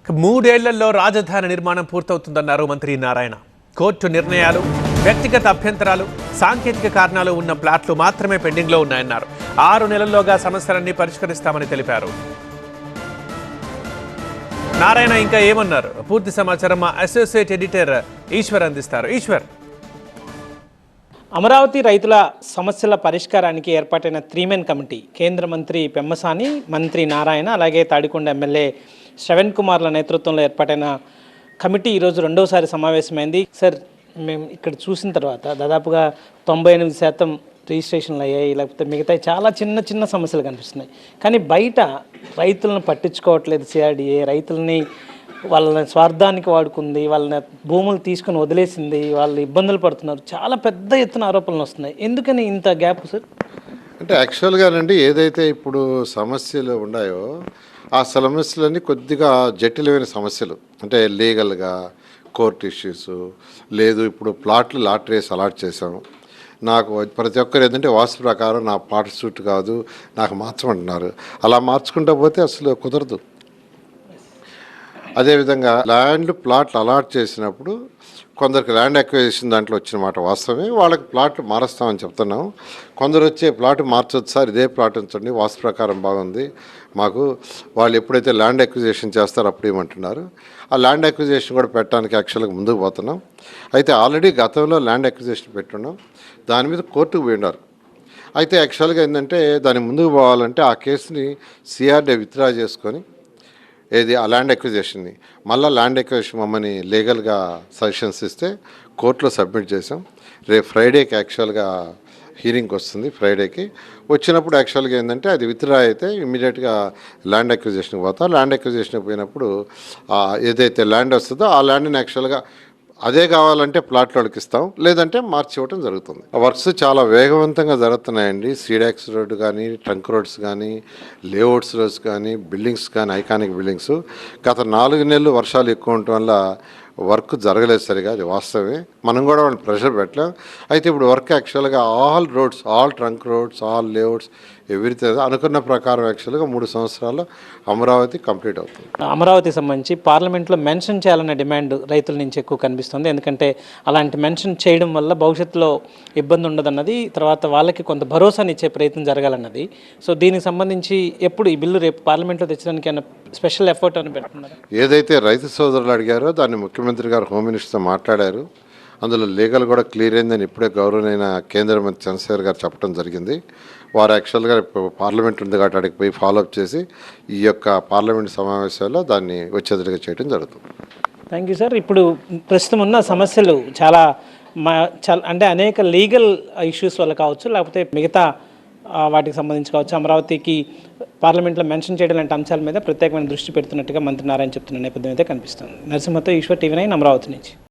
మూడేళ్లలో రాజధాని నిర్మాణం పూర్తవుతుందన్నారు మంత్రి నారాయణ. కోర్టు నిర్ణయాలు, వ్యక్తిగత అభ్యంతరాలు, సాంకేతిక కారణాలు ఉన్న ప్లాట్లు మాత్రమే పెండింగ్లో ఉన్నాయన్నారు. 6 నెలల్లోగా సమస్యలన్నీ పరిష్కరిస్తామని తెలిపారు. నారాయణ ఇంకా ఏమన్నారు? పూర్తి సమాచారం మా అసోసియేట్ ఎడిటర్ ఈశ్వర్ అందిస్తారు. ఈశ్వర్, అమరావతి రైతుల సమస్యల పరిష్కారానికి ఏర్పాటైన 3 కమిటీ కేంద్ర మంత్రి పెమ్మసాని, మంత్రి నారాయణ, అలాగే తాడికొండ ఎమ్మెల్యే శ్రవణ్ కుమార్ల నేతృత్వంలో ఏర్పాటైన కమిటీ ఈరోజు రెండోసారి సమావేశమైంది. సార్, మేము ఇక్కడ చూసిన తర్వాత దాదాపుగా 98% రిజిస్ట్రేషన్లు అయ్యాయి, లేకపోతే మిగతా చాలా చిన్న చిన్న సమస్యలు కనిపిస్తున్నాయి. కానీ బయట రైతులను పట్టించుకోవట్లేదు సిఆర్డీఏ. రైతులని వాళ్ళ స్వార్థానికి వాడుకుంది, వాళ్ళని భూములు తీసుకుని వదిలేసింది, వాళ్ళు ఇబ్బందులు పడుతున్నారు. చాలా పెద్ద ఎత్తున ఆరోపణలు వస్తున్నాయి. ఎందుకని ఇంత గ్యాప్ సార్? అంటే యాక్చువల్గానండి, ఏదైతే ఇప్పుడు సమస్యలు ఉన్నాయో ఆ సమస్యలన్నీ కొద్దిగా జటిలమైన సమస్యలు. అంటే లీగల్గా కోర్టు ఇష్యూస్ లేదు. ఇప్పుడు ప్లాట్లు లాటరీస్ అలాట్ చేసాం. నాకు ప్రతి ఒక్కరు ఏంటంటే వాస్తు ప్రకారం నా ప్లాట్ సూట్ కాదు, నాకు మార్చమంటున్నారు. అలా మార్చుకుంటూ పోతే అసలు కుదరదు. అదేవిధంగా ప్లాట్లు అలాట్ చేసినప్పుడు కొందరికి ల్యాండ్ అక్విజిషన్ దాంట్లో వచ్చిన మాట వాస్తవమే. వాళ్ళకి ప్లాట్లు మారుస్తామని చెప్తున్నాం. కొందరు వచ్చే ప్లాట్ మార్చొచ్చు సార్, ఇదే ప్లాట్ ఉంచండి, వాస్తు ప్రకారం బాగుంది మాకు, వాళ్ళు ఎప్పుడైతే ల్యాండ్ అక్విజిషన్ చేస్తారో అప్పుడు ఏమంటున్నారు. ఆ ల్యాండ్ అక్విజిషన్ కూడా పెట్టడానికి యాక్చువల్గా ముందుకు పోతున్నాం. అయితే ఆల్రెడీ గతంలో ల్యాండ్ అక్విజిషన్ పెట్టున్నాం, దాని మీద కోర్టుకు పోయినారు. అయితే యాక్చువల్గా ఏంటంటే దాని ముందుకు పోవాలంటే ఆ కేసుని సిఆర్డీ విత్డ్రా చేసుకొని ఆ ల్యాండ్ అక్విజిషన్ని మళ్ళీ ల్యాండ్ అక్విజిషన్ మమ్మల్ని లీగల్గా సజెషన్స్ ఇస్తే కోర్టులో సబ్మిట్ చేసాం. రేపు ఫ్రైడేకి యాక్చువల్గా హీరింగ్కి వస్తుంది. ఫ్రైడేకి వచ్చినప్పుడు యాక్చువల్గా ఏంటంటే అది విత్డ్రా అయితే ఇమీడియట్గా ల్యాండ్ అక్విజిషన్కి పోతాం. ల్యాండ్ అక్విజిషన్కి పోయినప్పుడు ఏదైతే ల్యాండ్ వస్తుందో ఆ ల్యాండ్ని యాక్చువల్గా అదే కావాలంటే ప్లాట్లోకి ఇస్తాం, లేదంటే మార్చి ఇవ్వడం జరుగుతుంది. వర్క్స్ చాలా వేగవంతంగా జరుగుతున్నాయండి. సీడాక్స్ రోడ్డు కానీ, ట్రంక్ రోడ్స్ కానీ, లేఅవుట్స్ రోడ్స్ కానీ, బిల్డింగ్స్ కానీ, ఐకానిక్ బిల్డింగ్స్. గత 4 నెలలు వర్షాలు ఎక్కువ ఉండటం వల్ల వర్క్ జరగలేదు సరిగా, అది వాస్తవమే. మనం కూడా వాళ్ళని ప్రెషర్ పెట్టలేం. అయితే ఇప్పుడు వర్క్ యాక్చువల్గా all roads, all trunk roads, all layouts, everything అనుకున్న ప్రకారం యాక్చువల్గా 3 సంవత్సరాల్లో అమరావతి కంప్లీట్ అవుతుంది. అమరావతికి సంబంధించి పార్లమెంట్లో మెన్షన్ చేయాలన్న డిమాండ్ రైతుల నుంచి ఎక్కువ కనిపిస్తుంది. ఎందుకంటే అలాంటి మెన్షన్ చేయడం వల్ల భవిష్యత్తులో ఇబ్బంది ఉండదన్నది, తర్వాత వాళ్ళకి కొంత భరోసానిచ్చే ప్రయత్నం జరగాలన్నది. సో దీనికి సంబంధించి ఎప్పుడు ఈ బిల్లు రేపు పార్లమెంట్లో తెచ్చడానికి ఏమైనా స్పెషల్ ఎఫర్ట్ అని పెడుతున్నారు? ఏదైతే రైతు సోదరులు అడిగారో దాన్ని ముఖ్యమంత్రి గారు హోమ్ మినిస్టర్తో మాట్లాడారు. అందులో లీగల్ కూడా క్లియర్ అయిందని ఇప్పుడే గౌరవనైన కేంద్ర మంత్రి చంద్రశేఖర్ గారు చెప్పడం జరిగింది. వారు యాక్చువల్గా పార్లమెంట్ ఉంది కాబట్టి అక్కడికి పోయి ఫాలోఅప్ చేసి ఈ యొక్క పార్లమెంట్ సమావేశాల్లో దాన్ని వచ్చేదిగా చేయడం జరుగుతుంది. Thank you sir. ఇప్పుడు ప్రస్తుతం ఉన్న సమస్యలు చాలా అంటే అనేక లీగల్ ఇష్యూస్ వల్ల కావచ్చు, లేకపోతే మిగతా వాటికి సంబంధించి కావచ్చు, అమరావతికి పార్లమెంట్లో మెన్షన్ చేయడం లాంటి అంశాల మీద ప్రత్యేకమైన దృష్టి పెడుతున్నట్టుగా మంత్రి నారాయణ చెప్తున్న నేపథ్యం అయితే కనిపిస్తుంది. నరసింహతో ఈశ్వర్, TV9 అమరావతి నుంచి.